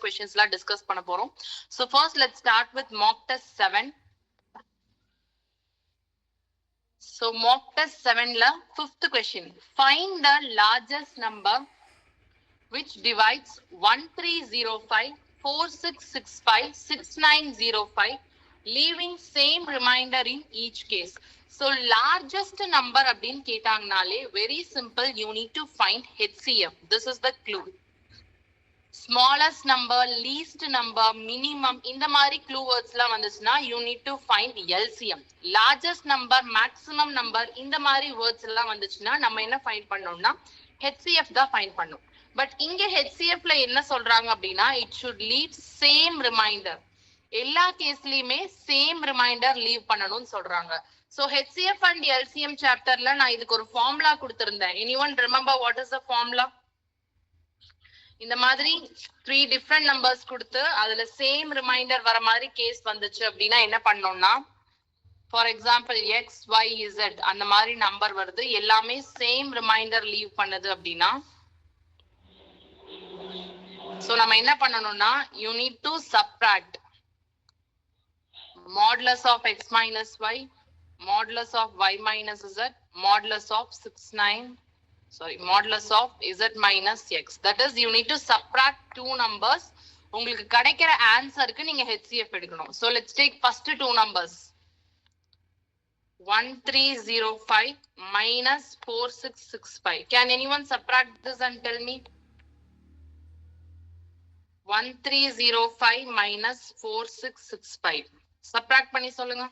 questions la discuss பண்ண போறோம். So first let's start with mock test 7. So mock test 7 la fifth question. Find the largest number which divides 1305, 4665, 6905, leaving same remainder in each case. So largest number அப்படினு கேட்டாங்கனாலே very simple, you need to find HCF. This is the clue. Smallest number, least number, minimum, இந்த மாதிரி clue words லாம் வந்துச்சுனா you need to find LCM. Largest number, maximum number, இந்த மாதிரி words எல்லாம் வந்துச்சுனா நம்ம என்ன find பண்ணோம்னா HCF தான் find பண்ணோம். பட் இங்க HCF ல என்ன சொல்றாங்க அப்படின்னா it should leave same remainder. எல்லா கேஸ்லயுமே சேம் ரிமைண்டர் லீவ் பண்ணணும்னு சொல்றாங்க. So HCF and LCM சாப்டர்ல நான் இதுக்கு ஒரு formula கொடுத்திருந்தேன். anyone remember what is the formula? இந்த மாதிரி 3 different numbers கொடுத்து அதுல சேம் ரிமைண்டர் வர மாதிரி கேஸ் வந்துச்சு அப்படின்னா என்ன பண்ணோம்னா for example x y z அந்த மாதிரி நம்பர் வருது, எல்லாமே சேம் ரிமைண்டர் லீவ் பண்ணுது அப்படின்னா சோ நம்ம என்ன பண்ணணும்னா you need to subtract modulus of x minus y, modulus of y minus z, modulus of modulus of z minus x. That is you need to subtract two numbers. உங்களுக்கு கிடைக்கிற ஆன்சருக்கு நீங்க HCF எடுக்கணும். So let's take first two numbers. 1305 minus 4665. Can anyone subtract this and tell me? 1305 minus 4665. Subtract பண்ணி சொல்லுங்க.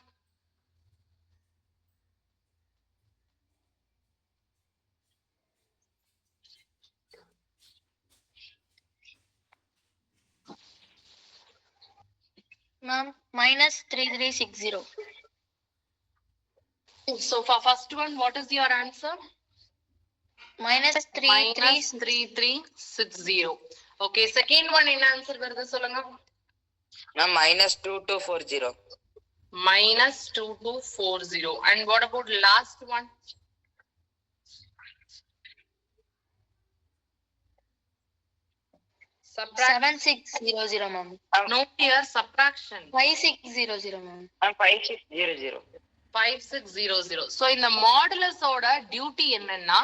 Ma'am, minus 3360. So for first one, what is your answer? Minus 3360. Okay, second one என்ன answer வருது சொல்லுங்க. Ma'am, minus 2240. Minus 2240. And what about last one? Subtract. 7600, ma'am. No here, subtraction. 5600, ma'am. 5600. 5600. So in the modulus ஓட duty என்னன்னா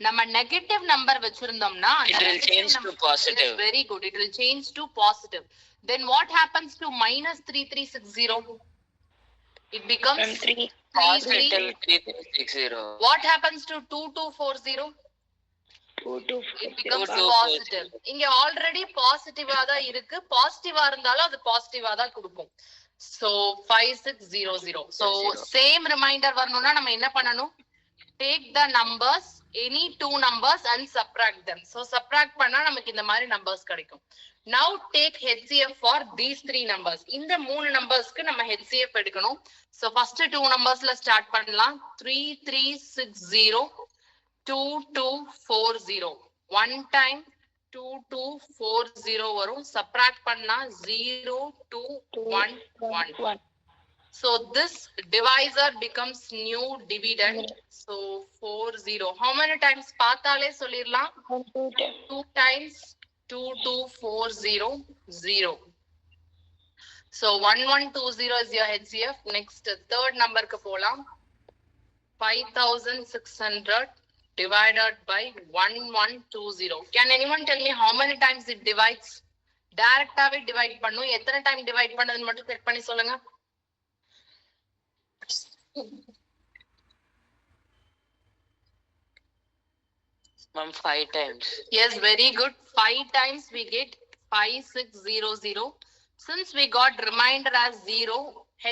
நம்ம negative number வச்சிருந்தோம்னா It will change to positive. Very good. It will change to positive. Then what happens to minus 3360? It becomes Positive 3360. What happens to 2240? It becomes positive. இங்க already பாசிட்டிவா தான் இருக்கு. பாசிட்டிவா இருந்தாலும் அது பாசிட்டிவா தான் கொடுக்கும். So 5600. So same reminder வரணும்னா நம்ம என்ன பண்ணணும்? Take the numbers, any two numbers and subtract them. So subtract பண்ணா நமக்கு இந்த மாதிரி numbers கிடைக்கும். Now take HCF for these three numbers. இந்த மூணு நம்பர்ஸ்க்கு நம்ம HCF எடுக்கணும். So first two numbersல ஸ்டார்ட் பண்ணலாம். 3360 2240. One time 2240 வரும். Subtract பண்ணா 0211. So this divisor becomes new dividend. So 40. How many times பார்த்தாலே சொல்லிரலாம்? 2 times 2240 0. So 1120 is your HCF. Next third number க்கு போலாம். 5600 divided by 1120. Can anyone tell me how many times it divides? டைரக்டாவே divide பண்ணும். எத்தனை time divide பண்ணதுன்னு மட்டும் check பண்ணி சொல்லுங்க. Ma'am, 5 times. Yes, very good. 5 times we get 5600. Since we got remainder as 0,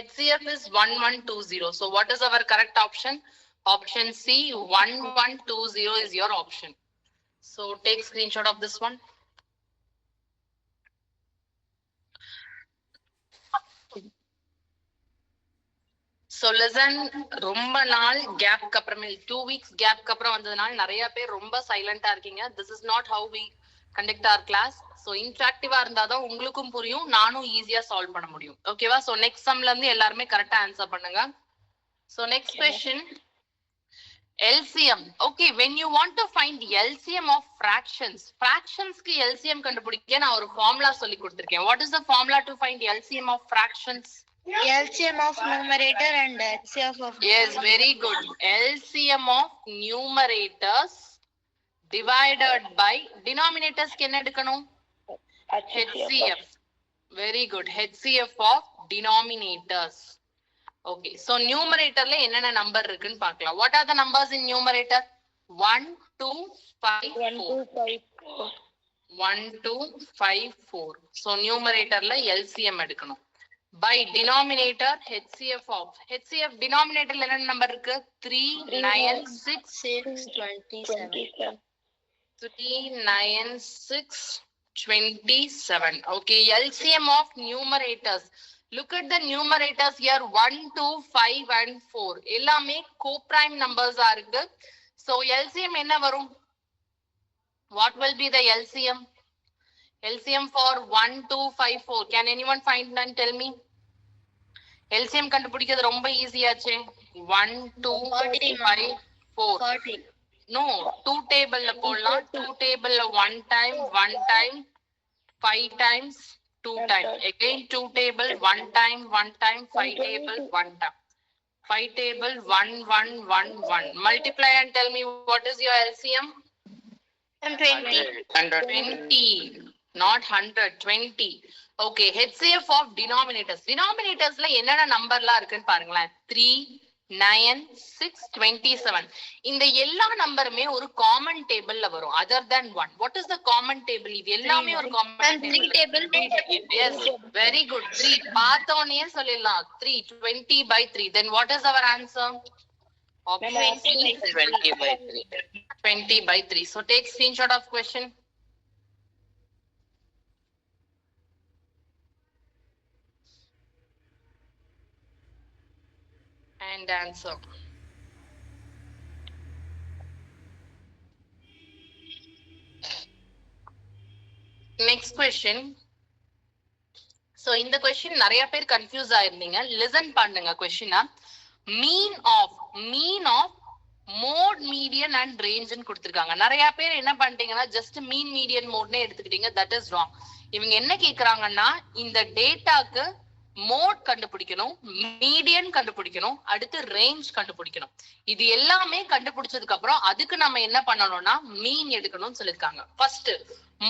HCF is 1120. So what is our correct option? Option C, 1120 is your option. So take screenshot of this one. So listen, ரொம்ப நாள் கேப்க்கு அப்புறமே 2 weeks கேப்க்கு அப்புறம் வந்ததுனால நிறைய பேர் ரொம்ப சைலண்டா இருக்கீங்க. This is not how we conduct our class. So இன்டராக்டிவா இருந்தாதான் உங்களுக்கும் புரியும், நானும் ஈஸியா சால்வ் பண்ண முடியும். ஓகேவா? So next sumல இருந்து எல்லாரும் கரெக்ட்டா ஆன்சர் பண்ணுங்க. So next question, LCM. Okay, when you want to find LCM of fractions க்கு LCM கண்டுபிடிக்க நான் ஒரு formula சொல்லி கொடுத்திருக்கேன். What is the formula to find LCM of fractions? LCM of numerator and HCF of Yes, very good. LCM of numerators divided by denominators க்கு என்ன எடுக்கணும்? HCF. Very good. HCF of denominators. Okay, so numeratorல என்னென்ன number இருக்குன்னு பார்க்கலாம். What are the numbers in numerator? 1 2 5 4. 1 2 5 4. So numeratorல LCM எடுக்கணும். By denominator HCF of denominatorல என்ன number இருக்கு? 3 9 6 27. 3 9 6 27. Okay, LCM of numerators. Look at the numerators here. 1 2 5 and 4 எல்லாமே co-prime numbers ஆ இருக்கு. So LCM என்ன வரும்? What will be the LCM? LCM for 1 2 5 4. Can anyone find and tell me? LCM கண்டுபிடிக்கிறது ரொம்ப ஈஸியாச்சே. 1 2 5 4. 40. No, 2 table ல போடலாம். 2 table ல 1 time 5 times 2 time. Again 2 table 1 time 5 table 1 time. 5 table 1 1 1 1. Multiply and tell me what is your LCM? 20. 20. Not 100, 20. Okay, HCF of denominators. Denominatorsல என்னென்ன நம்பர்லாம் இருக்குன்னு பாருங்களேன். 3 9 6 27. இந்த எல்லா நம்பருமே ஒரு காமன் டேபிள்ல வரும். Other than 1. What is the common table? இது எல்லாமே ஒரு common table. Yes, very good. 3 பார்த்தோனே சொல்லிடலாம். 3 20 by 3. Then what is our answer? Option C, 20 by 3. 20 by 3. So take screenshot of question. And answer. Next question. So in the question நிறைய பேர் confuse ஆயிருந்தீங்க. Listen பண்ணுங்க கொஸ்டினா. Mean of mode median and ரேஞ்ச்னு கொடுத்திருக்காங்க. நிறைய பேர் என்ன பண்ணிட்டீங்கன்னா ஜஸ்ட் மீன் மீடியன் மோட்னே எடுத்துக்கிட்டீங்க. That is wrong. இவங்க என்ன கேக்குறாங்கன்னா இந்த டேட்டாக்கு மோட் கண்டுபிடிக்கணும், மீடியன் கண்டுபிடிக்கணும், அடுத்து ரேஞ்ச் கண்டுபிடிக்கணும். இது எல்லாமே கண்டுபிடிச்சதுக்கு அப்புறம் அதுக்கு நம்ம என்ன பண்ணணும்னா மீன் எடுக்கணும்னு சொல்லிருக்காங்க. ஃபர்ஸ்ட்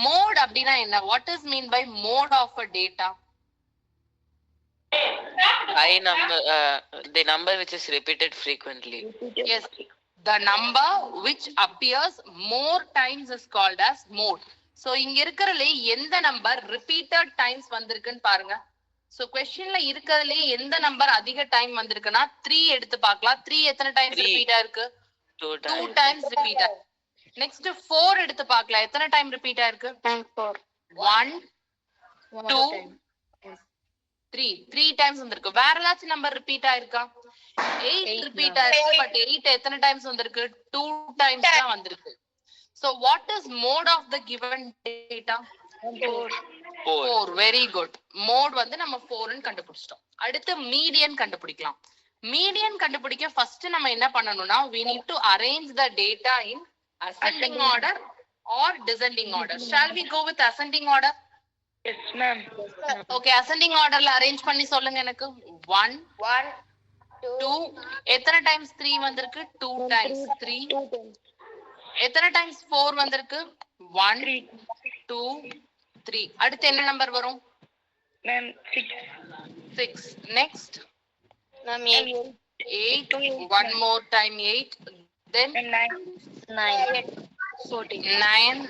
மோட் அப்படின்னா என்ன? What is mean by mode of a data? High number, the number which is repeated frequently. Yes, the number which appears more times is called as mode. So இங்க இருக்கறதுல எந்த நம்பர் repeated times வந்திருக்குன்னு பாருங்க. So questionல இருக்கறதுல எந்த number அதிக time வந்திருக்குன்னா 3 எடுத்து பார்க்கலாம். 3 எத்தனை டைம்ஸ் ரிப்பீட் ஆயிருக்கு? 2 times repeat ஆயிருக்கு. நெக்ஸ்ட் 4 எடுத்து பார்க்கலாம். எத்தனை டைம் ரிப்பீட் ஆயிருக்கு? 1 2 3 times வந்திருக்கு. வேற ஏதாச்சும் நம்பர் ரிப்பீட் ஆயிருக்கா? 8 ரிப்பீட் ஆயிருக்கு. பட் 8 எத்தனை டைம்ஸ் வந்திருக்கு? 2 times தான் வந்திருக்கு. So what is mode of the given data? 4. Very good. Mode வந்து நம்ம 4 ன்னு கண்டுபிடிச்சிட்டோம். அடுத்து மீடியன் கண்டுபிடிக்கலாம். மீடியன் கண்டுபிடிக்க ஃபர்ஸ்ட் நம்ம என்ன பண்ணனும்னா we need to arrange the data in ascending order or descending order. Shall we go with ascending order? Yes, ma'am. Okay, ascending orderல arrange பண்ணி சொல்லுங்க எனக்கு. 1 2 எத்தனை டைம்ஸ் 3 வந்திருக்கு? 2 times 3. எத்தனை டைம்ஸ் 4 வந்திருக்கு? 1 2 3. அடுத்து என்ன நம்பர் வரும்? Ma'am, 6. Next ma'am, 8. One more time 8. Then 9 14.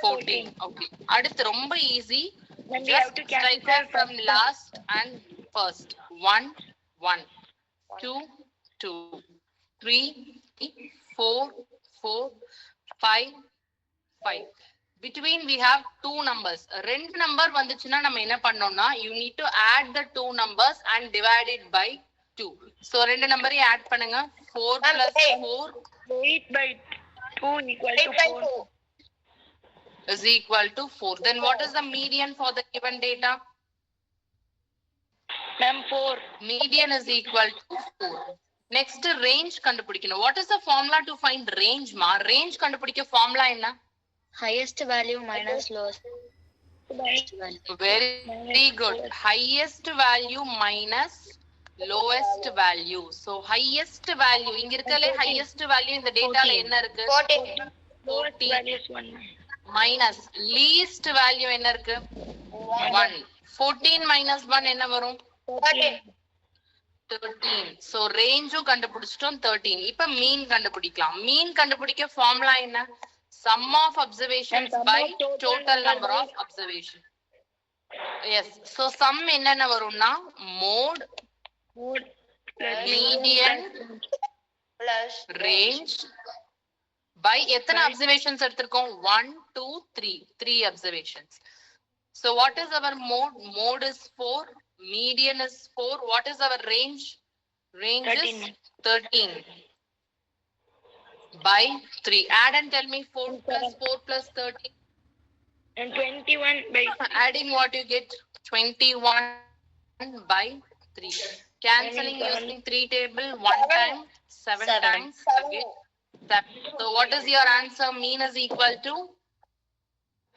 14. Okay, அடுத்து ரொம்ப easy. Then we Just have to strike cancel out from last and first. 1 1 2 2 3 4 4 5 5. Between we have two numbers. ரெண்டு நம்பர் வந்துச்சுன்னா நம்ம என்ன பண்ணோம்னா you need to add the two numbers and divide it by 2. So ரெண்டு நம்பரையும் add பண்ணுங்க. 4 plus 4 8 by 2 equal to 4. is equal to 4. Then what is the median for the given data? Ma'am, 4. Median is equal to 4. Next range கண்டுபிடிக்கணும். What is the formula to find range ma? Range கண்டுபிடிக்க formula என்ன? Highest value minus lowest value. Very good. Highest value minus lowest value. So highest value இங்க இருக்கலே highest value இந்த டேட்டால என்ன இருக்கு? 14 minus least value என்ன இருக்கு? 1. 14 minus 1 என்ன வரும்? 13. So range கண்டுபிடிச்சிட்டோம் 13. இப்ப mean கண்டுபிடிக்கலாம். mean கண்டுபிடிக்க formula என்ன? Sum of observations by total number of observations. Yes. So sum என்னென்ன வரும்னா mode, median, range by எத்தனை observations எடுத்திருக்கோம்? 1, 2, 3. 3 observations. So what is our mode? Mode is 4. Median is 4. What is our range? Range 13. Is 13 by 3. Add and tell me 4 plus 4 plus 13. And 21 by Adding what you get? 21 by 3. Cancelling using 3 table. 1 time, 7 times. Again. 7. So what is your answer? Mean is equal to?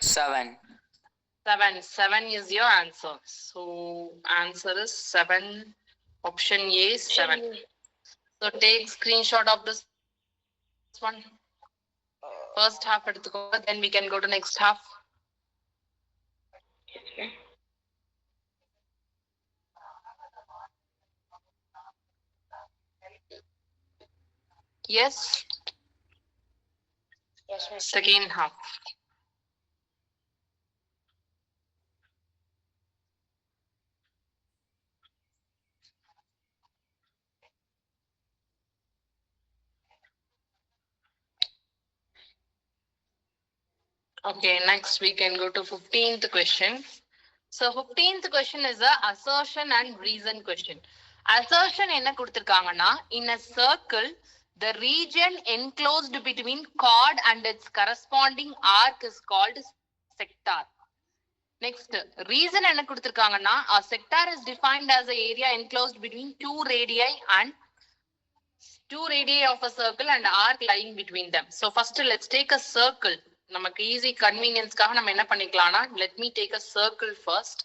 7. 7. 7 is your answer. So answer is 7. Option A is 7. So take screenshot of this one. First half எடுத்துக்கோ, then we can go to next half. Yes. yes, miss. Second half. Okay, next we can go to 15th question. So 15th question is a assertion and reason question. Assertion என்ன கொடுத்திருக்காங்கன்னா, in a circle, the region enclosed between chord and its corresponding arc is called sector. Next, reason என்ன கொடுத்திருக்காங்கன்னா, a sector is defined as an area enclosed between two radii of a circle and arc lying between them. So first let's take a circle. நமக்கு easy கன்வீனியன்ஸ்க்காக நம்ம என்ன பண்ணிக்கலாம்னா, let me take a circle first.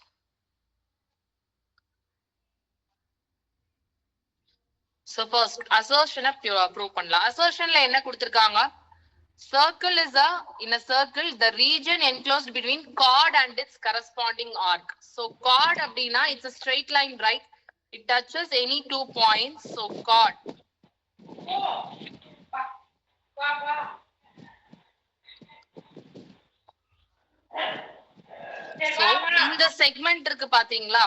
So first assertion prove பண்ணலாம். assertionல என்ன கொடுத்திருக்காங்க? Circle is in a circle the region enclosed between chord and its corresponding arc. So chord அப்படினா it's a straight line, right? It touches any 2 points. So chord. So இந்த segment இருக்கு பாத்தீங்களா,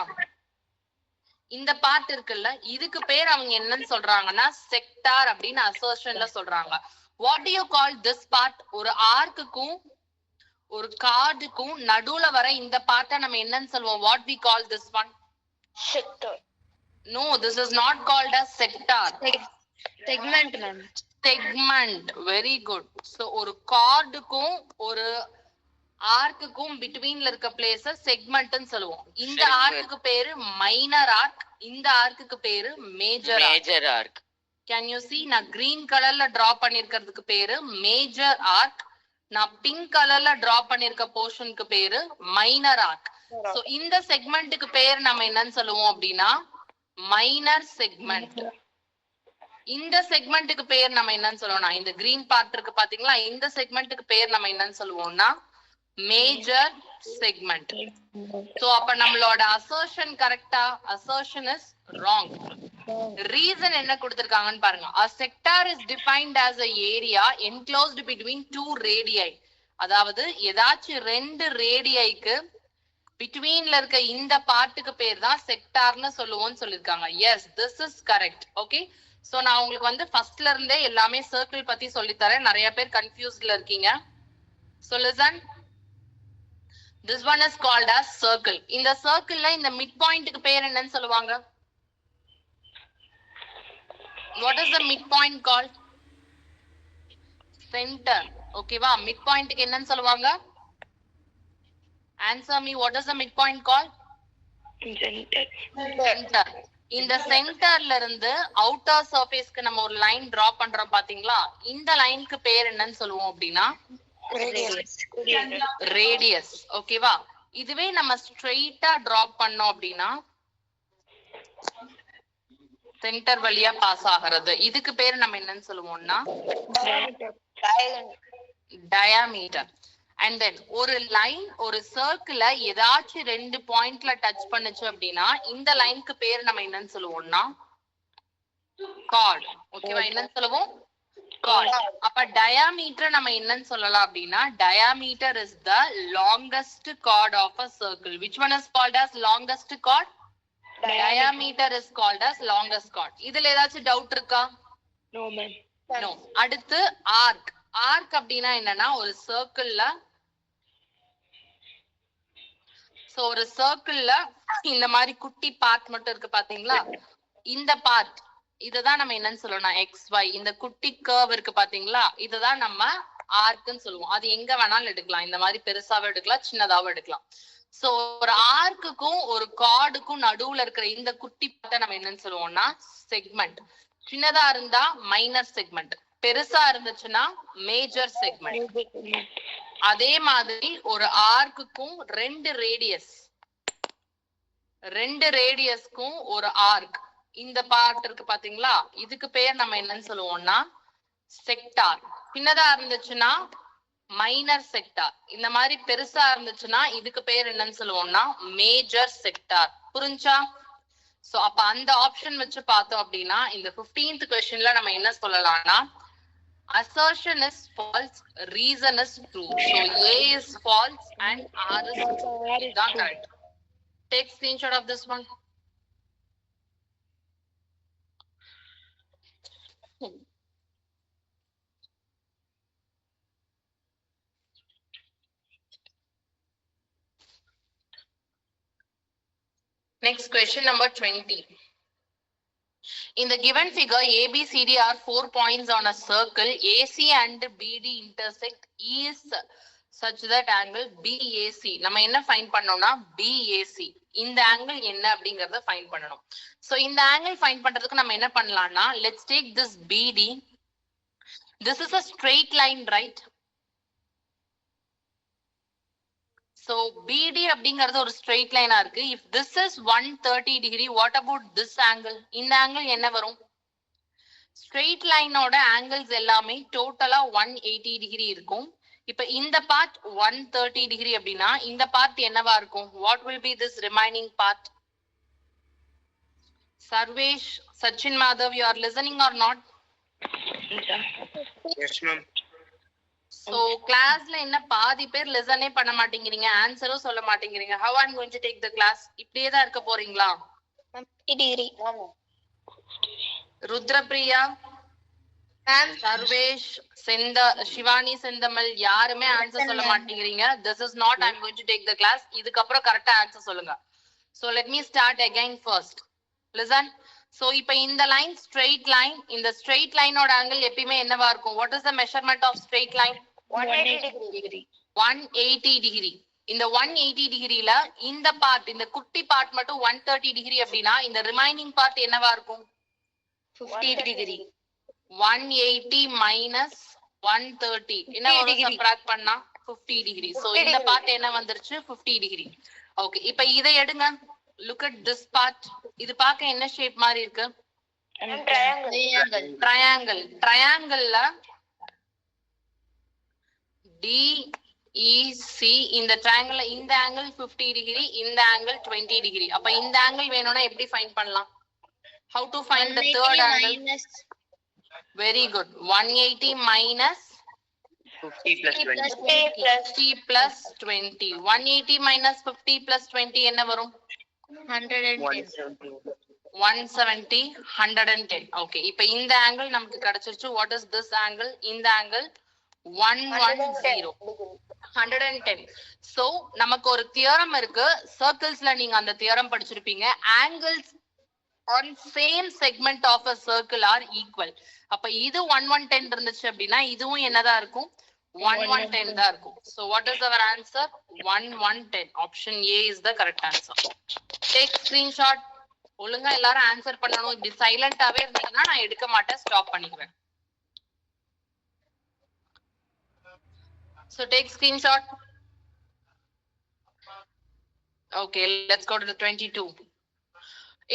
இந்த part இருக்குல்ல, இதுக்கு பேர் அவங்க என்னன்னு சொல்றாங்கன்னா செக்டார் அப்படின்னு அசர்ஷன்ல சொல்றாங்க. What do you call this part? ஒரு ஆர்க்குக்கும் ஒரு கார்டுக்கும் நடுவுல வர இந்த பார்ட்டை நம்ம என்னன்னு சொல்லுவோம்? What we call this one? Sector. No, this is not called as sector. Segment ma'am. Segment. Very good. So ஒரு கார்டுக்கும் ஒரு ஆர்க்குக்கும் பிட்வீன்ல இருக்க பிளேஸ் செக்மெண்ட்னு சொல்லுவோம். இந்த ஆர்க்குக்கு பேரு மைனர் ஆர்க், இந்த ஆர்க்குக்கு பேரு major arc. Can you see? நான் கிரீன் கலர்ல டிரா பண்ணிருக்கிறதுக்கு பேரு மேஜர் ஆர்க், நான் பிங்க் கலர்ல டிரா பண்ணிருக்க போர்ஷனுக்கு பேரு மைனர் ஆர்க். சோ இந்த செக்மெண்ட்டுக்கு பேர் நம்ம என்னன்னு சொல்லுவோம் அப்படின்னா மைனர் செக்மெண்ட். இந்த செக்மெண்ட்டுக்கு பேர் நம்ம என்னன்னு சொல்லுவோம்னா, இந்த கிரீன் பார்ட் இருக்கு பாத்தீங்களா, இந்த செக்மெண்ட்டுக்கு பேர் நம்ம என்னன்னு சொல்லுவோம்னா மேஜர் செக்மெண்ட். சோ அப்ப நம்மளோட assertion கரெக்டா? assertion is wrong. Reason என்ன கொடுத்திருக்காங்கன்னு பாருங்க. A sector is defined as a area enclosed between two radii. அதாவது ஏதாச்சும் ரெண்டு ரேடியைக்கு பிட்வீன்ல இருக்க இந்த பார்ட்டுக்கு பேர் தான் செக்டார்னு சொல்லுவோம்னு சொல்லிருக்காங்க. Yes, this is correct. Okay, so நான் உங்களுக்கு வந்து ஃபர்ஸ்ட்ல இருந்தே எல்லாமே சர்க்கிள் பத்தி சொல்லி தரேன். நிறைய பேர் கன்ஃபியூஸ்ட்ல இருக்கீங்க. So listen, this one is called as circle. இந்த சர்க்கிள்ல இந்த மிட் பாயிண்ட்க்கு பேர் என்னன்னு சொல்லுவாங்க? What is the midpoint called? Center. ஓகேவா? மிட் பாயிண்ட்க்கு என்னன்னு சொல்லுவாங்க? Answer me, what is the midpoint called? Center. Center. இந்த சென்டர்ல இருந்து அவுட்டர் சர்ஃபேஸ்க்கு நம்ம ஒரு லைன் டிரா பண்றோம் பாத்தீங்களா, இந்த லைனுக்கு பேர் என்னன்னு சொல்லுவோம் அப்படின்னா ரேடியஸ். ஓகேவா? இதுவே நம்ம ஸ்ட்ரெயிட்டா டிராப் பண்ணோம் அப்படின்னா சென்டர் வழியா பாஸ் ஆகிறது, இதுக்கு பேர் நம்ம என்னன்னு சொல்லுவோம்னா டயாமீட்டர். அண்ட் தென் ஒரு லைன் ஒரு சர்க்கிள ஏதாச்சும் 2 பாயிண்ட்ல டச் பண்ணுச்சு அப்படின்னா இந்த லைனுக்கு பேர் நம்ம என்னன்னு சொல்லுவோம்னா கார்ட். ஓகேவா? என்னன்னு சொல்லுவோம்? கார்ட். அப்ப டயாமீட்டர் நம்ம என்னன்னு சொல்லலாம் அப்படின்னா diameter is the longest chord of a circle. which one is called as longest chord? Diameter is called as longest chord. இதுல ஏதாச்சும் டவுட் இருக்கா? No. அடுத்து ஆர்க். ஆர்க் அப்படின்னா என்னன்னா ஒரு சர்க்கிள்ல ஒரு சர்க்கிள்ல இந்த மாதிரி குட்டி பார்ட் மட்டும் இருக்கு பாத்தீங்களா, இந்த பார்ட் இததான் நம்ம என்னன்னு சொல்லணும் XY. இந்த குட்டி கர்வ் இருக்கு பாத்தீங்களா, இததான் நம்ம ஆர்க்னு சொல்லுவோம். அது எங்க வேணாலும் எடுக்கலாம், இந்த மாதிரி பெருசாவும் எடுக்கலாம் சின்னதாவும் எடுக்கலாம். சோ ஒரு ஆர்க்குக்கும் ஒரு கார்டுக்கும் நடுவுல இருக்கிற இந்த குட்டி பார்ட்டை நம்ம என்னன்னு சொல்லுவோம்னா செக்மெண்ட். சின்னதா இருந்தா மைனர் செக்மெண்ட், பெருசா இருந்துச்சுன்னா மேஜர் செக்மெண்ட். அதே மாதிரி ஒரு ஆர்க்குக்கும் ரெண்டு ரேடியஸ்க்கும் ஒரு ஆர்க், இந்த பார்ட் இருக்கு பாத்தீங்களா, இதுக்கு பேர் நம்ம என்னன்னு சொல்லுவோம்னா செக்டார். சின்னதா இருந்துச்சுன்னா மைனர் செக்டார், இந்த மாதிரி பெருசா இருந்துச்சுன்னா இதுக்கு பேர் என்னன்னு சொல்லுவோம்னா மேஜர் செக்டார். புரிஞ்சா? சோ அப்ப அந்த ஆப்ஷன் வச்சு பார்த்தோம் அப்படின்னா இந்த 15th questionல நம்ம என்ன சொல்லலாம்னா assertion is false, reason is true. So A is false and R is true. That's correct. Take screenshot of this one. Next question number 20. In the given figure, ABCD are 4 points on a circle. AC and BD intersect is such that angle BAC. நம்ம என்ன find பண்ணோம்னா BAC. இந்த angle என்ன அப்படிங்கறத find பண்ணணும். So இந்த angle find பண்றதுக்கு நம்ம என்ன பண்ணலாம்னா let's take this BD. This is a straight line, right? So BD அப்படிங்கிறது ஒரு straight line-ஆ இருக்கு. If this is 130 degree, what about this angle? இந்த angle என்ன வரும்? Straight line-ஓட angles எல்லாமே டோட்டலா 180 degree இருக்கும். இப்ப இந்த part 130 degree அப்படின்னா இந்த part என்னவா இருக்கும்? What will be this remaining part? Sarvesh, Sachin, Madhav, you are listening or not? Yes, ma'am. So classல என்ன பாதி பேர் லிசனே பண்ண மாட்டேங்கிறீங்க, ஆன்சரும் சொல்ல மாட்டேங்கிறீங்க. How I'm going to take the class? இப்படியே தான் இருக்க போறீங்களா? 50 degree. ருத்ரபிரியா, சர்வேஷ், சிவானி, செந்தமல் யாருமே ஆன்சர் சொல்ல மாட்டேங்கிறீங்க. This is not I'm going to take the class. இதுக்கப்புறம் கரெக்டா ஆன்சர் சொல்லுங்க. So let me start again first. Listen. So இப்ப இந்த லைன் ஸ்ட்ரெயிட் லைன், இந்த ஸ்ட்ரெயிட் லைனோட ஆங்கிள் எப்பயுமே என்னவா இருக்கும்? What is the measurement of straight line? 180 degree. 180 degree. இந்த 180 டிகிரில இந்த பார்ட், இந்த குட்டி பார்ட் மட்டும் 130 டிகிரி அப்படின்னா இந்த ரிமைனிங் பார்ட் என்னவா இருக்கும்? 50 degree. 180 minus 130 என்ன வரும்? சப்ட்ராக்ட் பண்ணா 50 டிகிரி. சோ இந்த பார்ட் என்ன வந்துருச்சு? 50 டிகிரி. ஓகே, இப்ப இதை எடுங்க. Look at this part. இது பார்க்க என்ன ஷேப் மாதிரி இருக்கு? ட்ரையாங்கிள். ட்ரையாங்கிள்ல DEC, இந்த ட்ரையாங்கிள்ல இந்த ஆங்கிள் 50 டிகிரி, இந்த ஆங்கிள் 20 டிகிரி. அப்ப இந்த ஆங்கிள் வேணும்னா எப்படி ஃபைண்ட் பண்ணலாம்? How to find the third angle? Very good. 180 minus 50 plus 20. 50 plus 20. 180 minus 50 plus 20 என்ன வரும்? 170. 170, 110. Okay, இப்ப இந்த ஆங்கிள் நமக்கு கிடைச்சிருச்சு. What is this angle? இந்த ஆங்கிள் 110, 110. So நமக்கு ஒரு தியரம் இருக்கு. சர்க்கிள்ஸ்ல நீங்க அந்த தியரம் படிச்சிருப்பீங்க. Angles on same segment of a circle are equal. அப்ப இது 1110 இருந்துச்சு அப்படின்னா இதுவும் என்னதான் இருக்கும்? 1110 தான் இருக்கும். So what is our answer? 1110. Option A is the correct answer. Take screenshot. ஒழுங்கா எல்லாரும் ஆன்சர் பண்ணணும். இப்படி சைலண்டாவே இருந்தீங்கன்னா நான் எடுக்க மாட்டேன், ஸ்டாப் பண்ணிக்குவேன். So take screenshot. Okay, let's go to the 22.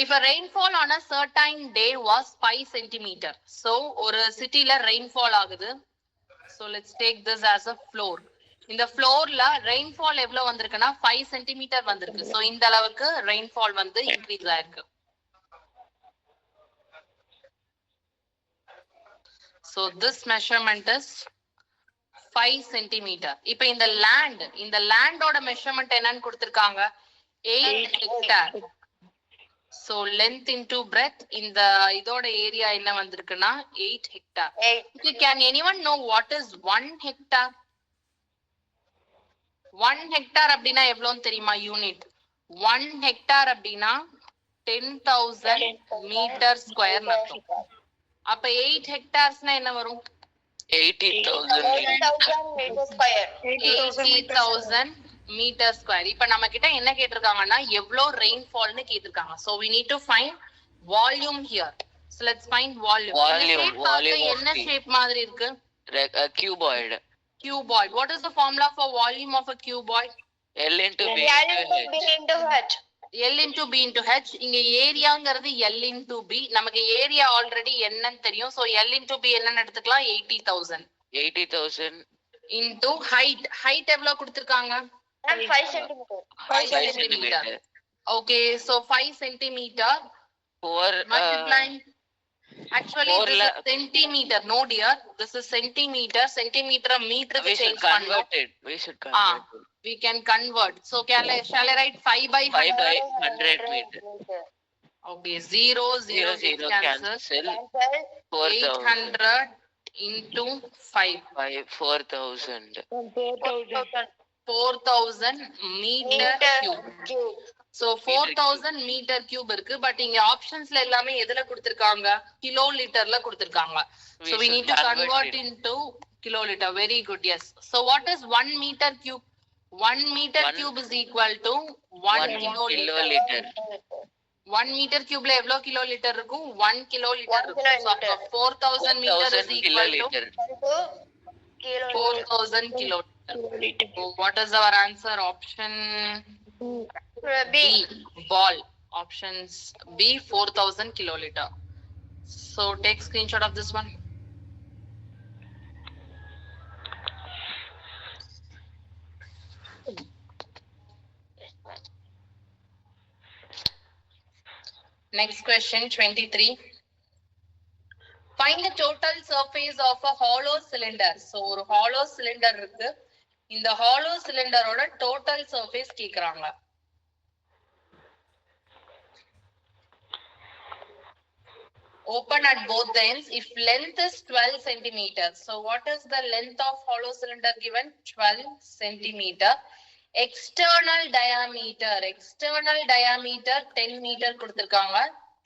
If a rainfall on a certain day was 5 centimeter. So ஒரு சிட்டில rainfall ஆகுது. So let's take this as a floor. இந்த ஃப்ளோர்ல ரெயின்ஃபால் எவ்வளவு வந்திருக்குன்னா 5 சென்டிமீட்டர் வந்திருக்கு. சோ இந்த அளவுக்கு ரெயின்ஃபால் வந்து இன்க்ரீஸ் ஆயிருக்கு. So this measurement is 5 centimeter. இப்போ இந்த லேண்டோட மெஷர்மெண்ட் என்னன்னு கொடுத்திருக்காங்க 8 hectare. So length into breadth இந்த இதோட ஏரியா என்ன வந்திருக்குன்னா 8 hectare. Can anyone know what is 1 hectare? 1 hectare அப்படின்னா எவ்வளவுன்னு தெரியுமா யூனிட்? 1 hectare அப்படின்னா 10,000 மீட்டர் ஸ்கொயர் அர்த்தம். அப்ப 8 hectaresனா என்ன வரும்? 80,000 மீட்டர் ஸ்கொயர். இப்ப நம்ம கிட்ட என்ன கேட்டிருக்காங்கன்னா எவ்வளவு ரெயின்ஃபால்னு கேட்டிருக்காங்க. So we need to find volume here. So let's find volume. என்ன ஷேப் மாதிரி இருக்கு? Cuboid. Cuboid. What is the formula for volume of a cuboid? L into B into H. L into B into H. இங்க ஏரியாங்கிறது L into B. நமக்கு area already என்னன்னு தெரியும். So L into B என்னன்னு எடுத்துக்கலாம்? 80,000. 80,000 into height. Height எவ்வளவு கொடுத்திருக்காங்க? 5 centimeter. 5 centimeter. Okay, so 5 centimeter. For Multiplying. Actually, this is centimeter. No, dear. This is centimeter. Centimeter, meter. we should convert it. We should convert it. We can convert. So, shall I write 5 by 5 by 100 meter. Okay, 0, 0, 0 cancel. 800 into 5. 4,000. 4,000 meter cube. So 4,000 meter cube இருக்கு. But இங்க ஆப்ஷன்ஸ்ல எல்லாமே எதுல கொடுத்திருக்காங்க? Kilo லிட்டர்ல கொடுத்திருக்காங்க. So we need to convert into kiloliter. Very good. Yes. So what is 1 meter cube? 1 meter cube is equal to 1 kiloliter. 1 meter cube ல எவ்வளவு kiloliter இருக்கும்? 1 kiloliter இருக்கும். So 4,000 meter is equal to 4,000 kiloliter. So what is our answer? Option B. Ball. Options B, 4,000 kiloliter. So take screenshot of this one. Next question, 23. Find the total surface of a hollow cylinder. So ஒரு hollow cylinder இருக்கு. இந்த hollow cylinder ஓட total surface கேக்குறாங்க. Open at both the ends. If length is 12 centimeters. So what is the length of hollow cylinder given? 12 centimeter. External diameter 10 meter கொடுத்திருக்காங்க.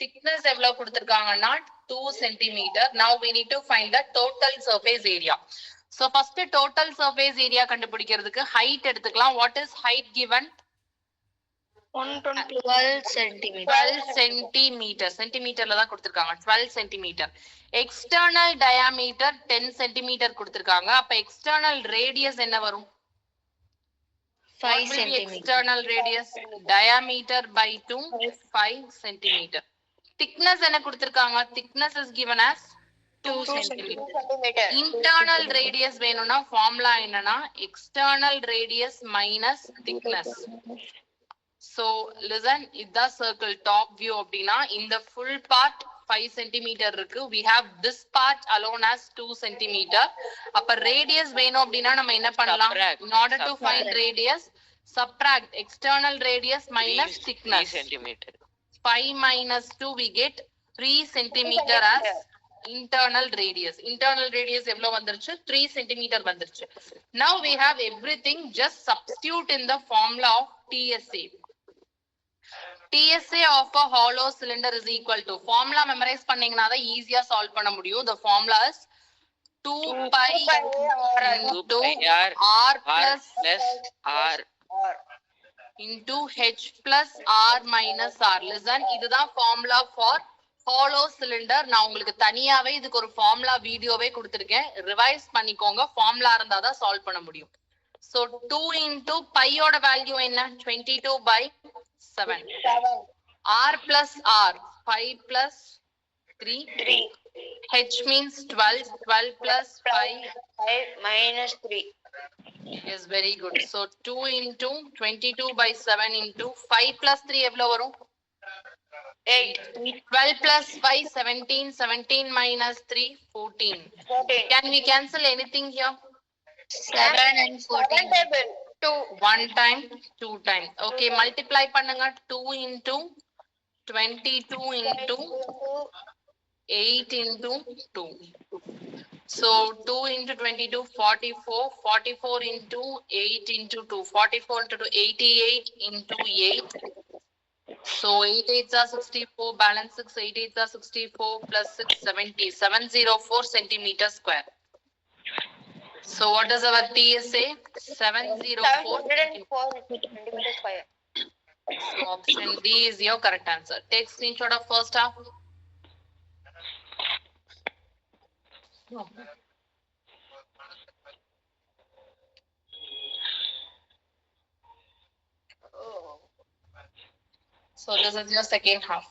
Thickness எவ்வளவு கொடுத்திருக்காங்கன்னா 2 centimeter. Now we need to find the total surface area. So first total surface area கண்டுபிடிக்கிறதுக்கு height எடுத்துக்கலாம். What is height given? 12 centimeter. 12 centimeter. சென்டிமீட்டர்ல தான் கொடுத்திருக்காங்க. 12 centimeter. External diameter 10 centimeter கொடுத்திருக்காங்க. அப்ப external radius என்ன வரும்? 5 centimeter. External radius diameter by 2 5 centimeter. Thickness என்ன கொடுத்திருக்காங்க? Thickness is given as 2 centimeter. Internal radius வேணும்னா formula என்னன்னா external radius minus thickness. So listen, இதா circle top view அப்படின்னா இந்த full part 5 centimeter இருக்கு. We have this part alone as 2 centimeter. அப்ப radius வேணும் அப்படின்னா நம்ம என்ன பண்ணலாம்? In order to find radius, subtract external radius minus thickness. 3 centimeter. 5 minus 2 we get 3 centimeter as internal radius. Internal radius எவ்வளவு வந்துருச்சு? 3 centimeter வந்துருச்சு. Now we have everything. Just substitute in the formula of TSA. TSA of a hollow cylinder is equal to formula memorize பண்ணீங்கனா தான் ஈஸியா solve பண்ண முடியும். The formula is 2 pi into r plus R into H plus R minus R. Listen, இதுதான் formula for hollow cylinder. நான் உங்களுக்கு தனியாவே இதுக்கு ஒரு formula வீடியோவே கொடுத்திருக்கேன். ரிவைஸ் பண்ணிக்கோங்க. formula இருந்தா தான் சால்வ் பண்ண முடியும். So 2 into pi ஓட வேல்யூ என்ன? 22 by 7. R plus R, 5 plus 3. H means 12. 12 plus 5. 5 minus 3. Yes, very good. So 2 into 22 by 7 into 5 plus 3 எவ்வளவு வரும்? 8. 12 plus 5, 17. 17 minus 3, 14. 14. Can we cancel anything here? 7 and 14. Table. 2. 1 time, 2 time. Okay, multiply பண்ணுங்க. 2 into 22 into 8 into 2. So 2 into 22, 44. 44 into 8 into 2. 44 into 2, 88 into 8. So 8 8s are 64, balance 6, 8 8s are 64 plus 6, 70. 704 centimeter square. So what does our TSA? 704 centimeter square. So option D is your correct answer. Take screenshot of first half. No. So this is your second half.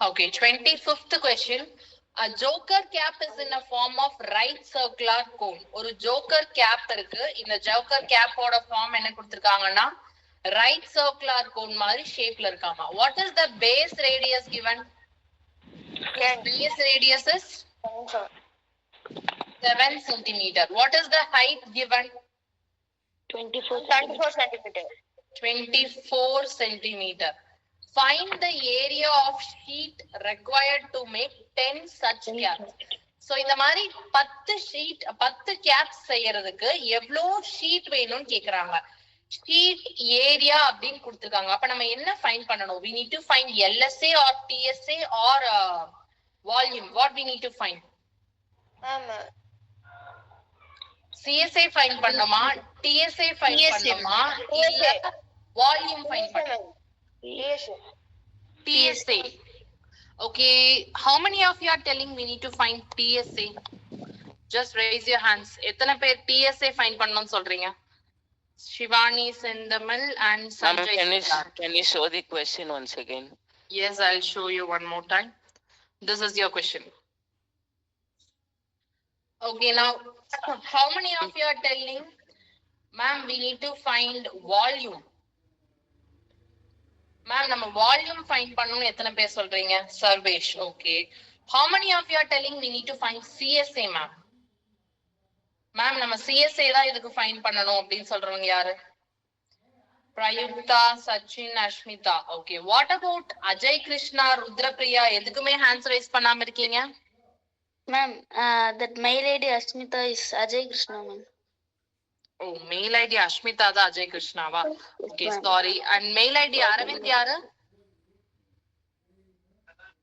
Okay, 25th question. A joker cap is in a form of right circular cone. ஒரு joker cap இருக்கு. இந்த joker cap ஓட form என்ன கொடுத்திருக்காங்கன்னா right circular cone மாதிரி shapeல இருக்காமா. What is the base radius given? Base radius is 7 centimeter. What is the height given? 24 centimeter. 24 centimeter. Find the area of sheet required to make 10 such caps. So இந்த மாதிரி 10 caps செய்யறதுக்கு எவ்வளவு sheet வேணும்னு கேக்குறாங்க. sheet area அப்படின்னு கொடுத்திருக்காங்க. அப்ப நம்ம என்ன ஃபைண்ட் பண்ணணும்? We need to find LSA or TSA or volume. What we need to find? ஆமா. CSA ஃபைண்ட் பண்ணணுமா? TSA ஃபைண்ட் பண்ணணுமா? இல்ல வால்யூம் ஃபைண்ட் பண்ணணுமா? TSA. Okay, how many of you are telling we need to find TSA? Just raise your hands. எத்தனை பேர் TSA find பண்ணனும்னு சொல்றீங்க? Shivani, Sendamal and Sanjay. Can you show the question once again? Yes, I'll show you one more time. This is your question. Okay, now how many of you are telling, ma'am, we need to find volume? Ma'am, நம்ம volume find பண்ணனும் எத்தனை பேர் சொல்றீங்க? Sarvesh. Okay. How many of you are telling we need to find CSA, ma'am? Ma'am, நம்ம CSA தான் இதுக்கு find பண்ணனும் அப்படினு சொல்றவங்க யாரு? Prayuktha, Sachin, Ashmita. Okay. What about Ajay Krishna, Rudrapriya? எதுக்குமே ஹேண்ட்ஸ் ரைஸ் பண்ணாம இருக்கீங்க? Ma'am, that mail ID Ashmita is Ajay Krishna, ma'am. Oh, mail ID Ashmita da Ajay Krishnava. Okay, sorry. And mail ID Aravind yaru?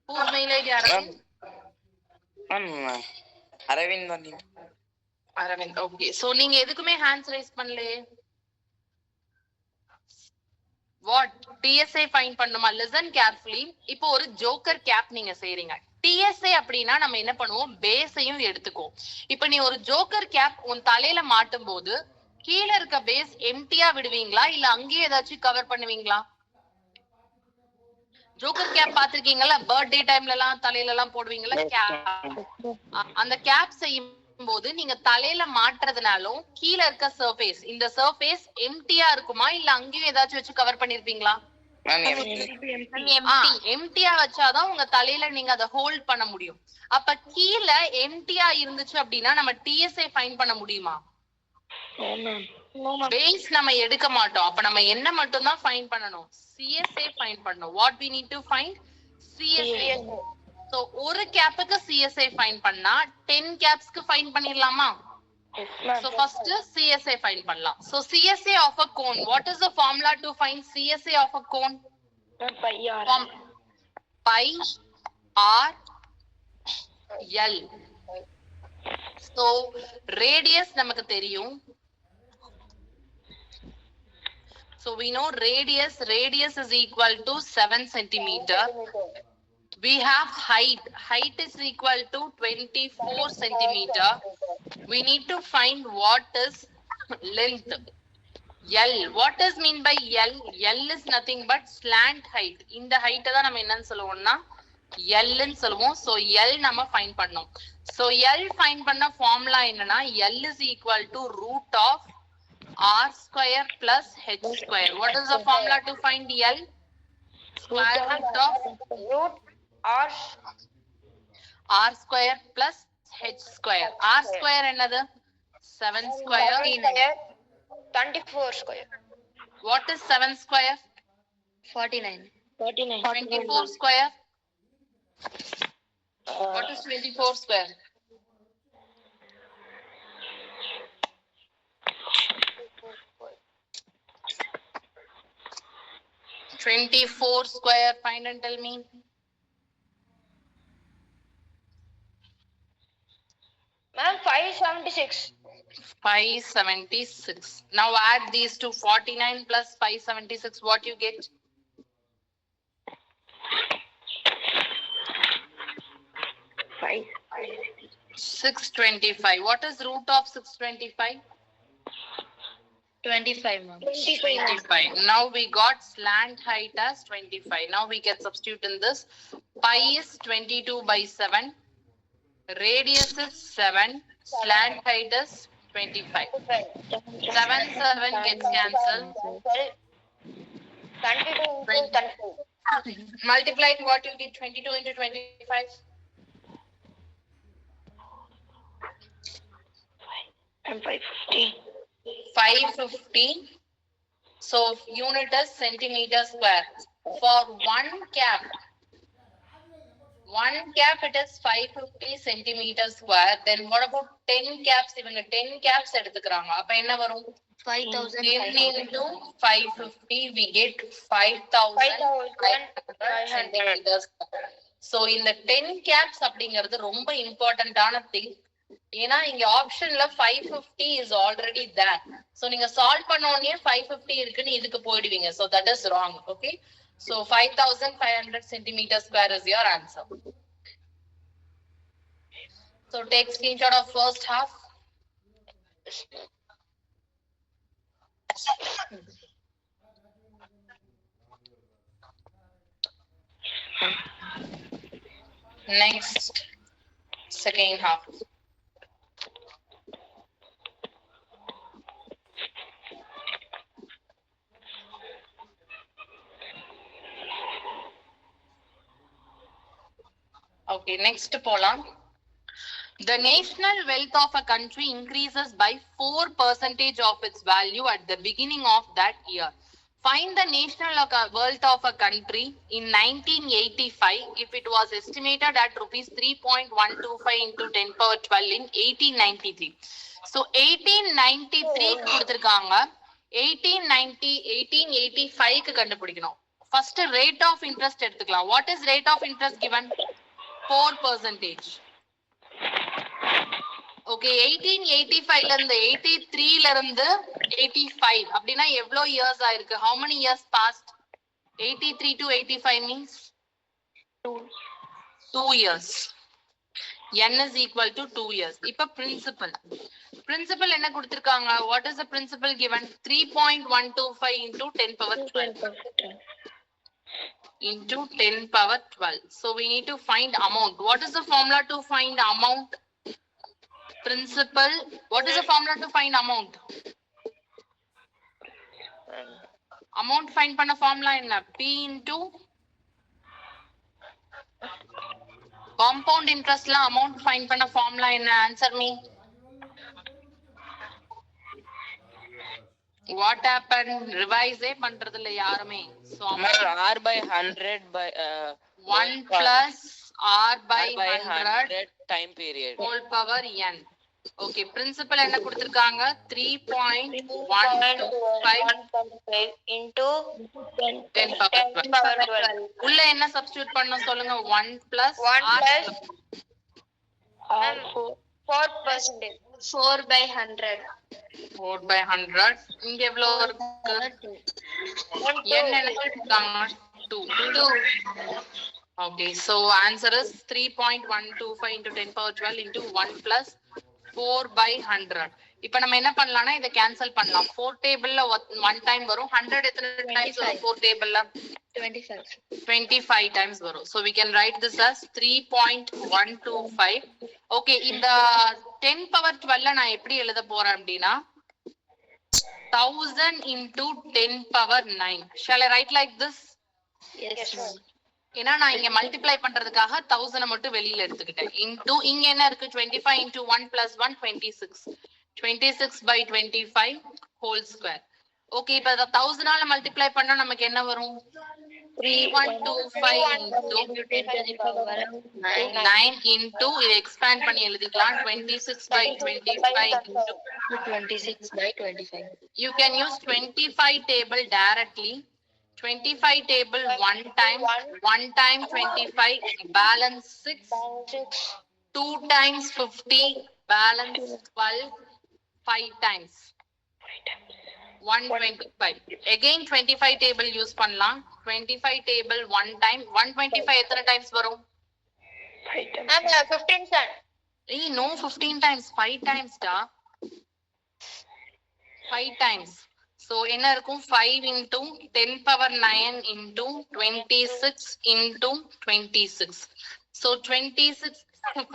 Whose mail ID Aravind? Aravind only. Aravind, okay. So நீங்க எதுக்குமே hands raise பண்ணலையே? What? TSA find பண்ணுமா? Listen carefully. இப்போ ஒரு joker cap நீங்க செய்றீங்க. TSA அப்படின்னா நம்ம என்ன பண்ணுவோம்? பேஸையும் எடுத்துக்குவோம். இப்போ நீ ஒரு joker cap உன் தலையில மாட்டும் போது கீழ இருக்க பேஸ் எம்டியா விடுவீங்களா இல்ல அங்கேயே ஏதாச்சும் கவர் பண்ணுவீங்களா? ஜோக்கர் கேப் பாத்திருக்கீங்களா? பர்த்டே டைம்ல எல்லாம் தலையில எல்லாம் போடுவீங்களா கேப்? அந்த கேப் செய்யும் போது நீங்க தலையில மாட்டுறதுனாலும் கீழ இருக்க சர்ஃபேஸ், இந்த சர்ஃபேஸ் எம்டியா இருக்குமா இல்ல அங்கேயும் ஏதாச்சும் வச்சு கவர் பண்ணிருப்பீங்களா? எம்டியா வச்சாதான் உங்க தலையில நீங்க அதை ஹோல்ட் பண்ண முடியும். அப்ப கீழ எம்டியா இருந்துச்சு அப்படின்னா நம்ம டிஎஸ்ஐ ஃபைண்ட் பண்ண முடியுமா? பேஸ் நம்ம எடுக்க மாட்டோம். அப்ப நம்ம என்ன மட்டும் தான் ஃபைண்ட் பண்ணணும்? CSA ஃபைண்ட் பண்ணணும். What we need to find? CSA. So ஒரு கேப்புக்கு CSA ஃபைண்ட் பண்ணா 10 கேப்ஸ்க்கு find பண்ணிரலாமா? So first CSA find பண்ணலாம். So CSA of a cone. What is the formula to find CSA of a cone? pi r l. So radius நமக்கு தெரியும். So we know radius is equal to 7 centimeter. We have height is equal to 24 centimeter. We need to find what is length. L. What does mean by L? L is nothing but slant height. இந்த height தான் நம்ம என்னன்னு சொல்லுவோம்னா L ன்னு சொல்லுவோம். So L நம்ம find பண்ணோம். So L find பண்ண formula என்னன்னா L is equal to root of r square plus h square. What is the formula to find L? Square root of r square plus h square. R square என்னது? 7 square. 24 square. What is 7 square? 49. 24 square. What is 24 square? Twenty-four square. Find and tell me. Ma'am, 576. 576. Now add these to 49 plus 576. What you get? 625. What is root of 625? 25, ma'am. 25. Now we got slant height as 25. Now we can substitute in this. Pi is 22 by 7. Radius is 7. Slant height is 25. 7 gets cancelled. 22 Multiplied, what you get? 22 into 25. and 550. 550. So unit is centimeter square. For one cap it is 550 centimeter square. Then what about 10 caps? Even 10 caps எடுத்துக்கறாங்க. அப்ப என்ன வரும்? 5,500. 10 into 550 we get 5,500 centimeters. So இந்த 10 caps அப்படிங்கிறது ரொம்ப இம்பார்ட்டன்டான thing. ஏன்னா இங்க ஆப்ஷன்ல 550 is already there. So நீங்க சால்வ் பண்ண உடனே 550 இருக்குன்னு இதுக்கு போயிடுவீங்க. So that is wrong. Okay. So 5,500 centimeters square is your answer. So take screenshot of first half. Next, second half. Okay, next polam. The national wealth of a country increases by 4% of its value at the beginning of that year. Find the national wealth of a country in 1985 if it was estimated at rupees 3.125 into 10 power 12 in 1893. So 1893 கொடுத்திருக்காங்க. 1885 க்கு கண்டுபிடிக்கணும். First rate of interest எடுத்துக்கலாம். What is rate of interest given? 4%. Okay, 1885 ல இருந்து 83 ல இருந்து 85 அப்படினா எவ்வளவு இயர்ஸ் ஆயிருக்கு? How many years passed? 83 to 85 means 2 years. N is equal to 2 years. இப்ப principal என்ன கொடுத்திருக்காங்க? What is the principal given? 3.125 into 10 power 12 into 10 power 12. So we need to find amount. What is the formula to find amount? Principal. What is the formula to find amount? Amount find பண்ண formula என்ன? P into compound interest la amount find பண்ண formula என்ன? Answer me. What happened? Revise பண்றது இல்ல யாருமே. So R by 100 by 1 plus R by 100 time period. whole power n. Okay principal என்ன கொடுத்திருக்காங்க 3.125 into 10 power 12 உள்ள என்ன சப்ஸ்டிட்யூட் பண்ணனும் சொல்லுங்க 1 plus 4% 4/100 இங்க எவ்வளவு இருக்கு n என்ன கொடுத்திருக்காங்க 2 okay so answer is 3.125 into 10 power 12 into 1 plus 4/100 இப்ப நம்ம என்ன பண்ணலாம்னா இத கேன்சல் பண்ணலாம் 4 டேபிள்ல 1 டைம் வரும் 100 எத்தனை டைம்ஸ் வரும் 4 டேபிள்ல 25 times வரும் so we can write this as 3.125 okay இந்த 10 power 12 நான் எப்படி எழுத போறேன் அப்படினா 1000 into 10 power 9 shall I write like this yes ma'am ஏன்னா நான் இங்க மல்டிப்ளை பண்றதுக்காக 1000 மட்டும் வெளியில எடுத்துக்கிட்டேன் into இங்க என்ன இருக்கு 25 into 1 plus 1 26 by 25 whole square okay இப்ப 1000 ஆல மல்டிப்ளை பண்ணா நமக்கு என்ன வரும் 3125 into 10 to the power 9 into இதை expand பண்ணி எழுதிக்கலாம் 26 by 25 into 26 by 25 you can use 25 table directly 25 table one time 25 balance 6 2 times 50 balance 12 5 times 125 again 25 table use பண்ணலாம் 25 table one time 125 எத்தனை times வரும் 15 son no 15 times 5 times da 5 times so என்ன இருக்கும் 5 into 10 power 9 into 26 into 26 so 26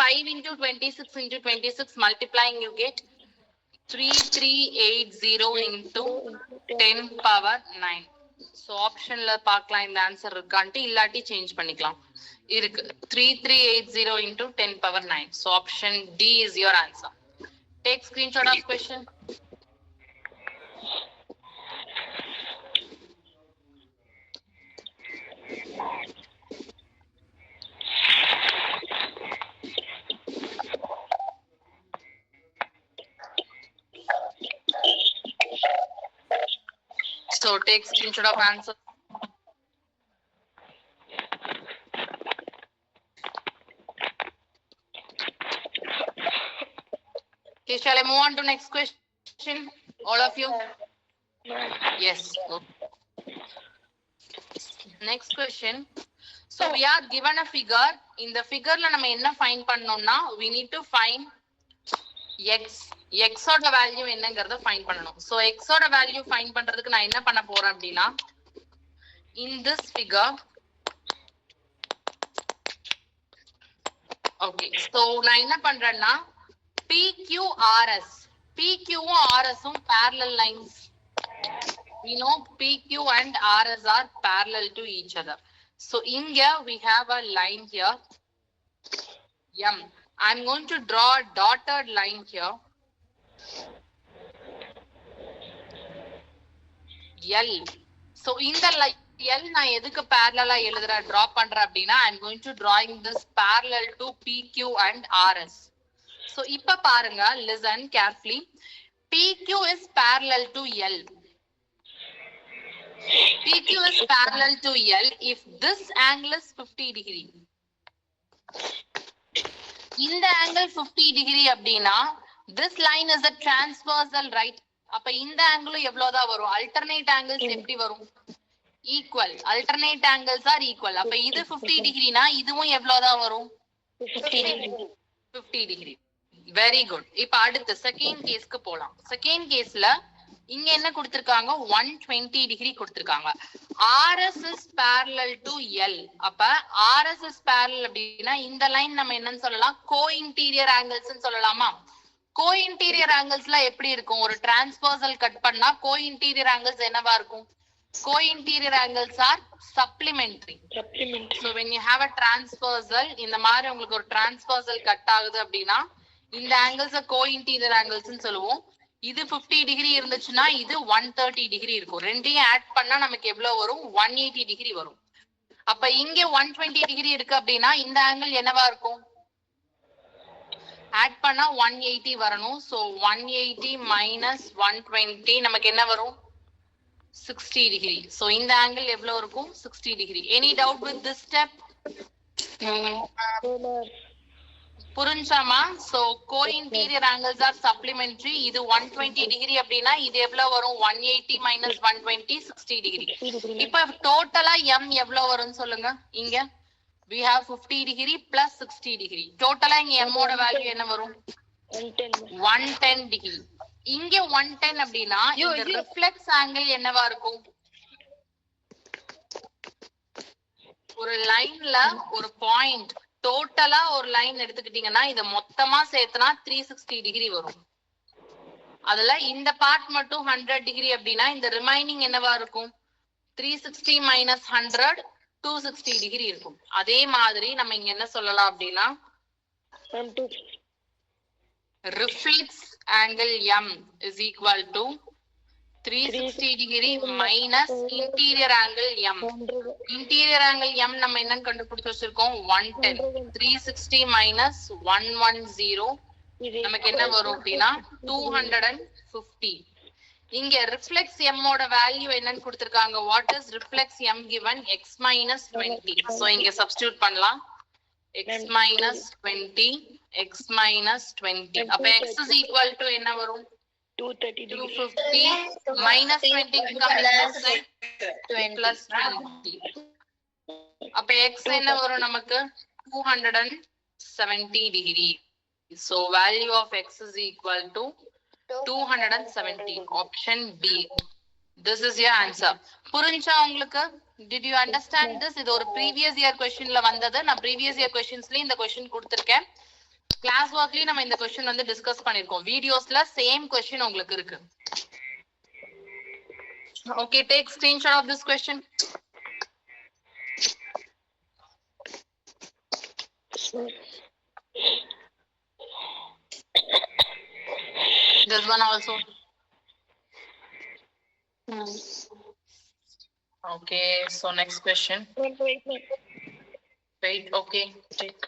5 into 26 into 26 multiplying you get 3380 into 10 power 9 so option la பார்க்கலாம் இந்த answer இருக்கான்ட்டு இல்லாட்டி change பண்ணிக்கலாம் இருக்கு 3380 into 10 power 9 so option D is your answer take screenshot of question so take screenshot of answer okay shall I move on to next question all of you yes okay. next question so we are given a figure in the figure la நம்ம என்ன find பண்ணனும்னா we need to find x ஓட value என்னங்கறத find பண்ணனும் so x ஓட value find பண்றதுக்கு நான் என்ன பண்ண போறேன் அப்படினா in this figure okay so நான் என்ன பண்றேன்னா PQRS ம் RS ம் parallel lines we know PQ and RS are parallel to each other so in here we have a line here M I'm going to draw a dotted line here L so in the L நான் எதுக்கு parallel எழுதுறேன் draw பண்றேன் அப்படினா I'm going to drawing this parallel to PQ and RS so இப்ப பாருங்க listen carefully PQ is parallel to L PQ is parallel to L if this angle is 50 degree இந்த angle 50 degree அப்படினா this line is a transversal right அப்ப இந்த angle எவ்வளவுதான் வரும் alternate angles எப்படி வரும் equal alternate angles are equal அப்ப இது 50 degree னா இதுவும் எவ்வளவுதான் வரும் 50 degree very good இப்ப அடுத்து செகண்ட் கேஸ்க்கு போலாம் செகண்ட் கேஸ்ல இங்க என்ன கொடுத்திருக்காங்க 120 டிகிரி கொடுத்திருக்காங்க RS is parallel to L அப்ப RS is parallel அப்படினா இந்த லைன் நம்ம என்னன்னு சொல்லலாம் co-interior angles ன்னு சொல்லலாமா co-interior anglesல எப்படி இருக்கும் ஒரு transversal கட் பண்ணா co-interior angles என்னவா இருக்கும் co-interior angles are supplementary so when you have a transversal இந்த மாதிரி உங்களுக்கு ஒரு transversal கட் ஆகுது அப்படினா இந்த angles co-interior angles ன்னு சொல்லுவோம் இது 50 டிகிரி இருந்துச்சுன்னா இது 130 டிகிரி இருக்கும் ரெண்டையும் ஆட் பண்ணா நமக்கு எவ்வளவு வரும் 180 டிகிரி வரும் அப்ப இங்க 120 டிகிரி இருக்கு அப்படின்னா இந்த ஆங்கிள் என்னவா இருக்கும் ஆட் பண்ணா 180 வரணும். ஸோ 180 மைனஸ் 120 நமக்கு என்ன வரும்? 60 டிகிரி. ஸோ இந்த ஆங்கிள் எவ்வளவு இருக்கும்? 60 degree. Any doubt with this step? புரிஞ்சாமா? So co interior angles are supplementary. இது 120 டிகிரி அப்படின்னா இது எவ்வளவு வரும்? 180 மைனஸ் 120 60 டிகிரி. இப்ப டோட்டலா m எவ்வளவு வரும்னு சொல்லுங்க. இங்க we have 50 degree plus 60 degree. டோட்டலா இங்க m ஓட வேல்யூ என்ன வரும்? 110 டிகிரி. இங்க 110 அப்படின்னா இந்த ரிஃப்ளெக்ஸ் ஆங்கிள் என்னவா இருக்கும்? ஒரு லைன்ல ஒரு பாயிண்ட் டோட்டலா ஒரு லைன் எடுத்துக்கிட்டீங்கன்னா இத மொத்தமா சேர்த்தனா 360 டிகிரி வரும். அதுல இந்த பார்ட் மட்டும் 100 டிகிரி அப்படின்னா இந்த ரிமைனிங் என்னவா இருக்கும்? 360 மைனஸ் 100 260 டிகிரி இருக்கும். அதே மாதிரி நம்ம இங்க என்ன சொல்லலாம் அப்படின்னா reflex angle m is equal to 360 degree minus interior angle m. Interior angle m நம்ம என்னன்னு கண்டுபிடிச்சு வச்சிருக்கோம்? 110. 360 மைனஸ் 110 நமக்கு என்ன வரும் அப்படின்னா 250. இங்க ரிஃப்ளெக்ஸ் m ஓட வேல்யூ என்னன்னு கொடுத்திருக்காங்க? What is reflex m given? x minus 20. So இங்க சப்ஸ்டிட்யூட் பண்ணலாம். x minus 20 x minus 20. அப்ப x is equal to என்ன வரும்? 250 minus 20 coming this side plus 20. அப்ப x என்ன வரும் நமக்கு? 270 degree. So value of x is equal to 270. Option B. This is your answer. புரிஞ்சா உங்களுக்கு? Did you understand this? இது ஒரு previous year questionல வந்தது. நான் previous year questionsலயும் இந்த question கொடுத்திருக்கேன். கிளாஸ் ஒர்க்லயும் நம்ம இந்த கொஸ்டின் வந்து டிஸ்கஸ் பண்ணிருக்கோம். வீடியோஸ்ல சேம் கொஸ்டின் உங்களுக்கு இருக்கு. Okay, take screenshot of this question. This one also. Okay, so next question. Wait, okay. Take.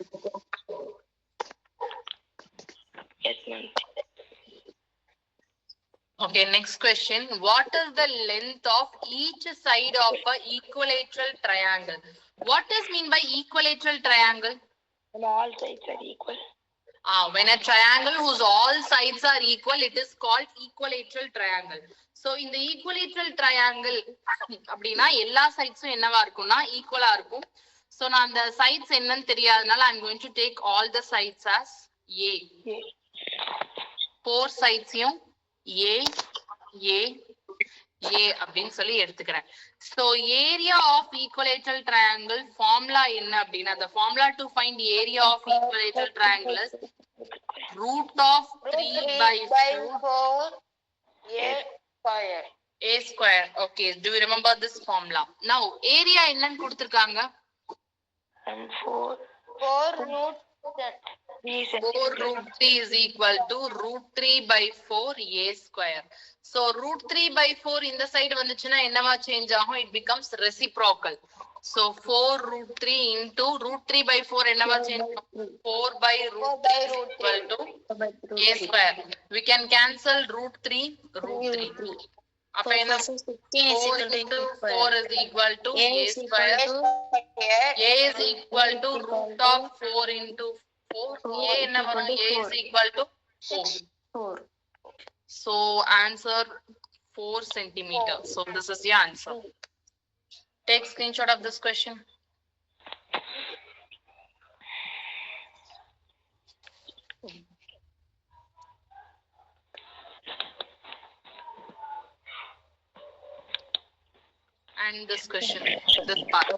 Yes, ma'am. Okay, next question. What is the length of each side of a equilateral triangle? What is mean by equilateral triangle? And all sides are equal. When a triangle whose all sides are equal, it is called equilateral triangle. So in the equilateral triangle அப்படினா எல்லா சைட்ஸும் என்னவா இருக்கும்னா ஈக்குவலா இருக்கும். So நான் அந்த sides என்னன்னு தெரியாதனால I'm going to take all the sides as A. Four sides-யும் A A A அப்படின்னு சொல்லி எடுத்துக்கிறேன். So area of equilateral triangle formula என்ன அப்படின்னா the formula to find area of equilateral triangle is root of 3 by 4 A square. A square. Okay, do you remember this formula? Now area என்னன்னு கொடுத்திருக்காங்க? 4 root 4 root 3 is equal to root 3 by 4 A square. So root 3 by 4 இந்த side வந்துச்சுன்னா என்னவா change ஆகும்? It becomes reciprocal. So 4 root 3 into root 3 by 4 என்னவா change ஆகும்? 4 by root 3 is equal to A square. We can cancel root 3 root 3. அப்ப என்ன? 4 into 4 is equal to A square. A is equal to root of 4 into 4. A என்ன வரும்? A is equal to 4. So answer 4 centimeters. So this is your answer. Take screenshot of this question. And this question, this part.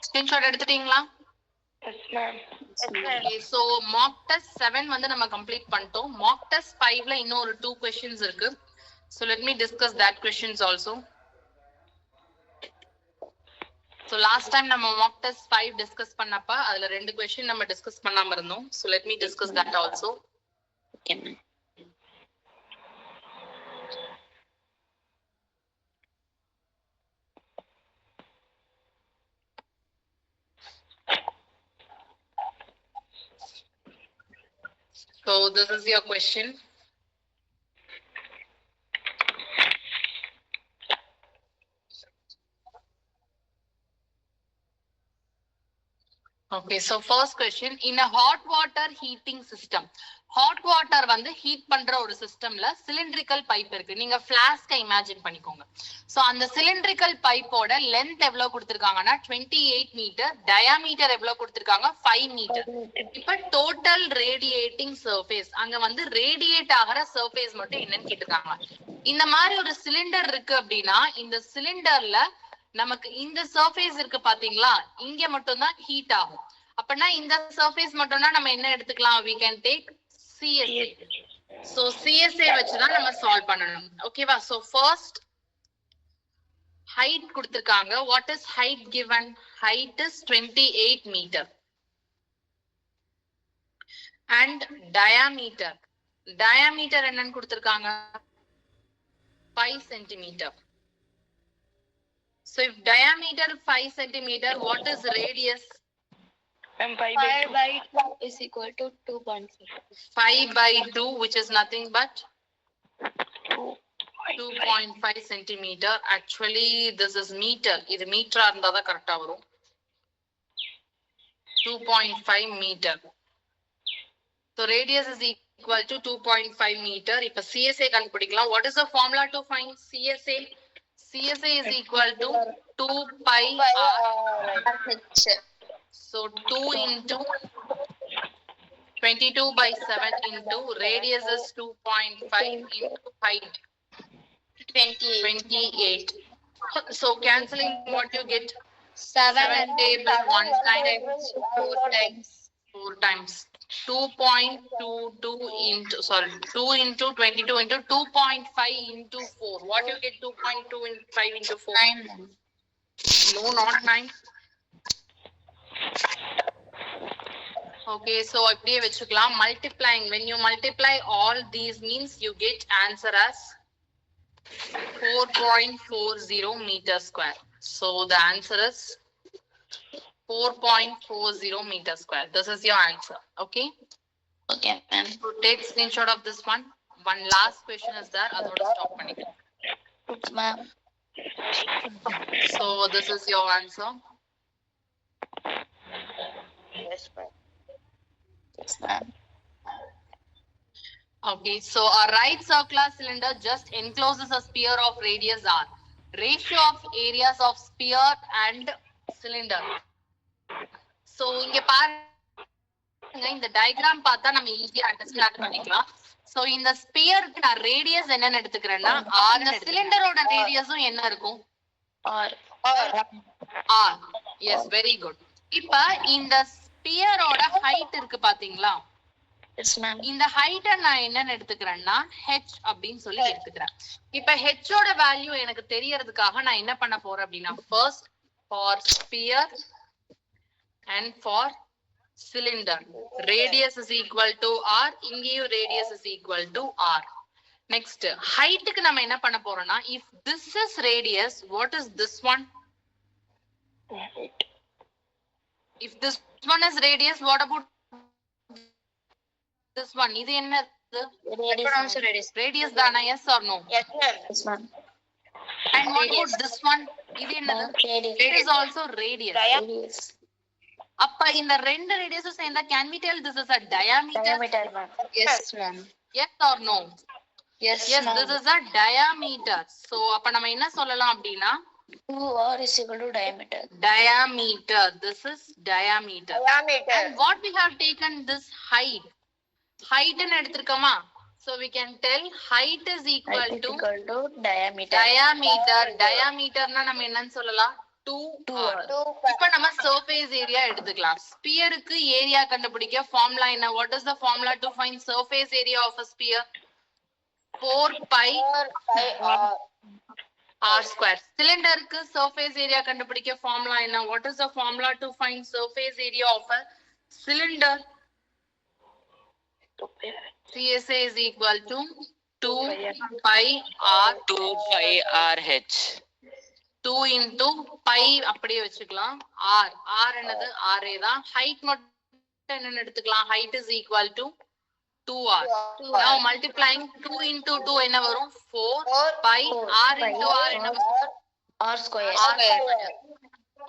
Screenshot எடுத்துட்டீங்களா? Yes, ma'am. Okay, so mock test 7 வந்து நம்ம complete பண்ணிட்டோம். Mock test 5ல இன்னும் ஒரு 2 questions இருக்கு. So let me discuss that questions also. So last time நம்ம mock test 5 discuss பண்ணப்ப அதுல 2 question நம்ம discuss பண்ணாம இருந்தோம். So let me discuss that also. Okay, ma'am. So this is your question. Okay, so first question, in a hot water heating system, hot water வந்து heat பண்ற ஒரு சிஸ்டம்ல cylindrical pipe இருக்கு. நீங்க ஃபிளாஸ்க இமேஜின் பண்ணிக்கோங்க. சோ அந்த சிலிண்ட்ரிக்கல் பைப்போட லென்த் எவ்வளவு கொடுத்திருக்காங்கன்னா 28 metre, diameter எவ்வளவு கொடுத்திருக்காங்க 5 மீட்டர். இப்ப டோட்டல் ரேடியேட்டிங் சர்ஃபேஸ், அங்க வந்து ரேடியேட் ஆகிற சர்ஃபேஸ் மட்டும் என்னன்னு கேட்டிருக்காங்க. இந்த மாதிரி ஒரு சிலிண்டர் இருக்கு அப்படின்னா இந்த சிலிண்டர்ல நமக்கு இந்த சர்ஃபேஸ் இருக்கு பாத்தீங்களா, இங்க மட்டும் தான் ஹீட் ஆகும். அப்பனா இந்த சர்ஃபேஸ் மட்டும் தான் நம்ம என்ன எடுத்துக்கலாம், we can take CSA. so CSA வச்சு தான் நம்ம சால்வ் பண்ணணும். ஓகேவா? so first height கொடுத்திருக்காங்க. what is height given? height is 28 meter and diameter என்னன்னு கொடுத்திருக்காங்க 5 centimeter. So if diameter 5 centimeter, what is radius? 5 by 2 is equal to 2.5. 5 by 2, which is nothing but 2.5 centimeter. Actually, this is meter. This meter இருந்தா தான் கரெக்டா வரும். 2.5 meter. So radius is equal to 2.5 meter. இப்ப CSA கண்டுபிடிக்கலாம். What is the formula to find CSA? CSA is equal to 2 pi r h. So 2 into 22 by 7 into radius is 2.5 into height 28. So cancelling, what you get? 7 table 1 times 4 times 2.22 into 2 into 22 into 2.5 into 4. What you get? 2.25 into 4? 9. No, not 9. Okay, so அப்படியே வெச்சுக்கலாம். Multiplying, when you multiply all these means you get answer as 4.40 meter square. So the answer is 4.40 meter square. This is your answer. Okay. Okay, ma'am. So take screenshot of this one. One last question is there. Adoda stop பண்ணிக்கலாம். Ma'am. So this is your answer. Yes, ma'am. Yes, ma'am. Okay, so a right circular cylinder just encloses a sphere of radius r. Ratio of areas of sphere and cylinder. So இங்க பாருங்க, இந்த diagram பார்த்தா நம்ம ஈஸியா understand பண்ணிக்கலாம். So இந்த ஸ்பியருக்கு நான் radius என்னன்னு எடுத்துக்கிறேன்னா r. இந்த சிலிண்டரோட ரேடியஸும் என்ன இருக்கும்? R. r. Yes, very good. இப்ப இந்த ஸ்பியரோட ஹைட் இருக்கு பாத்தீங்களா, Yes, ma'am. இந்த ஹைட்ட நான் என்னன்னு எடுத்துக்கிறேன்னா h அப்படின்னு சொல்லி எடுத்துக்கிறேன். இப்ப h ஓட வேல்யூ எனக்கு தெரியறதுக்காக நான் என்ன பண்ண போறேன் அப்படின்னா, first for sphere and for cylinder radius is equal to r, இங்கேயும் radius is equal to r. next height க்கு நம்ம என்ன பண்ண போறோம்னா, if this is radius, what is this one? If this one is radius, what about this one? இது என்னது? Radius தானா? Yes or no? Yes, ma'am. Yes, ma'am. And what about this one? இது என்னது? Radius. It is also radius. Radius. அப்ப இந்த ரெண்டு ரேடியஸும் சேர்ந்தா can we tell this is a diameter? Diameter, ma'am. Yes, ma'am. Yes or no? Yes, Yes, ma'am. this is a diameter. So அப்ப நம்ம என்ன சொல்லலாம் அப்படின்னா, 2r is equal to diameter. diameter. This is diameter. Diameter. And what we have taken this height. Height ன்னு எடுத்திருக்கோமா? So we can tell height is equal Height is to equal to diameter. diameter. Diameterனா நம்ம என்னன்னு சொல்லலாம்? 2r. 2 இப்ப நம்ம surface area எடுத்துக்கலாம். ஸ்பியருக்கு area கண்டுபிடிக்க formula என்ன? What is the formula to find surface area of a sphere? 4 pi pi r. r square. சிலிண்டருக்கு surface area கண்டுபிடிக்க ஃபார்முலா என்ன? What is the formula to find surface area of a cylinder? CSA is equal to 2 pi r 2 pi RH. 2 into pi அப்படியே வச்சுக்கலாம். r என்னது? r தான். height மட்டும் என்னன்னு எடுத்துக்கலாம். height is equal to 2 hours. Now multiplying 2 into 2 என்ன வரும் 4 4 pi r into r என்ன வரும் R square. r square.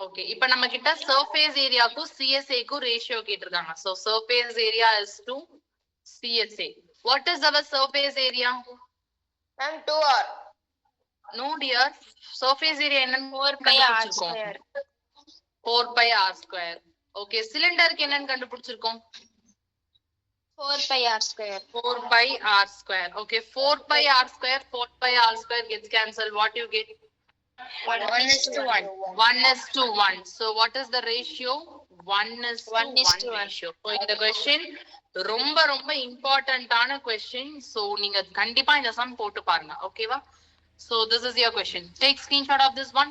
Okay, இப்போ நம்ம கிட்ட surface area க்கு CSA க்கு ratio கேட்டிருக்காங்க. So surface area is to CSA. What is our surface area? Ma'am, 2R. No dear, surface area என்னன்னு 4 pi R கண்டுபிடிச்சிருக்கோம். square. 4 pi r square. Okay, cylinderக்கு என்னன்னு கண்டுபிடிச்சிருக்கோம் 4 pi R square. 4 pi r square. Okay, 4 pi r square, 4 pi r square gets cancelled. What you get? 1:1. 1:1. So what is the ratio? 1:1 1:1 ratio. So இந்த question ரொம்ப ரொம்ப இம்பார்ட்டன்டான question. So நீங்க கண்டிப்பா இந்த sum போட்டு பாருங்க. ஓகேவா? So this is your question. Take screenshot of this one.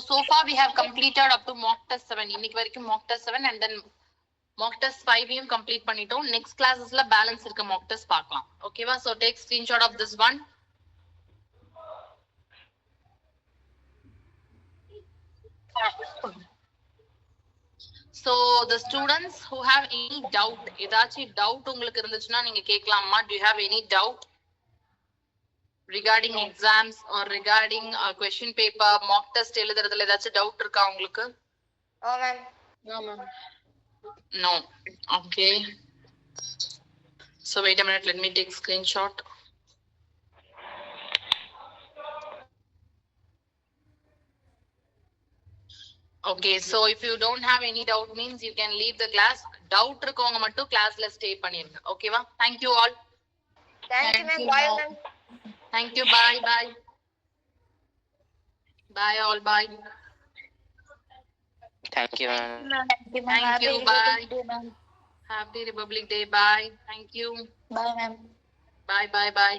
So far we have completed up to mock test 7. இன்னைக்கு வரைக்கும் mock test 7 and then mock test 5 யும் complete பண்ணிட்டோம். Next clasesல balance இருக்க mock test பார்க்கலாம். ஓகேவா? So take screenshot of this one. So the students who have any doubt, ஏதாச்சும் doubt உங்களுக்கு இருந்துச்சுன்னா நீங்க கேட்கலாமா? Do you have any doubt regarding exams or regarding question paper, mock test எழுதுறதுல ஏதாச்சும் doubt இருக்கா உங்களுக்கு? Oh, ma'am. No, ma'am. No. Okay. So wait a minute, let me take screenshot. Okay, so if you don't have any doubt means you can leave the class. Doubt இருக்கவங்க மட்டும் classல stay பண்ணிருங்க. ஓகேவா? Thank you all. Thank you, ma'am. Bye, ma'am. Thank you. Bye. Bye. Bye all. Bye. Thank you, ma'am. Thank you. Bye. Happy Republic Day. Bye. Thank you. Bye, ma'am. Bye. Bye. Bye.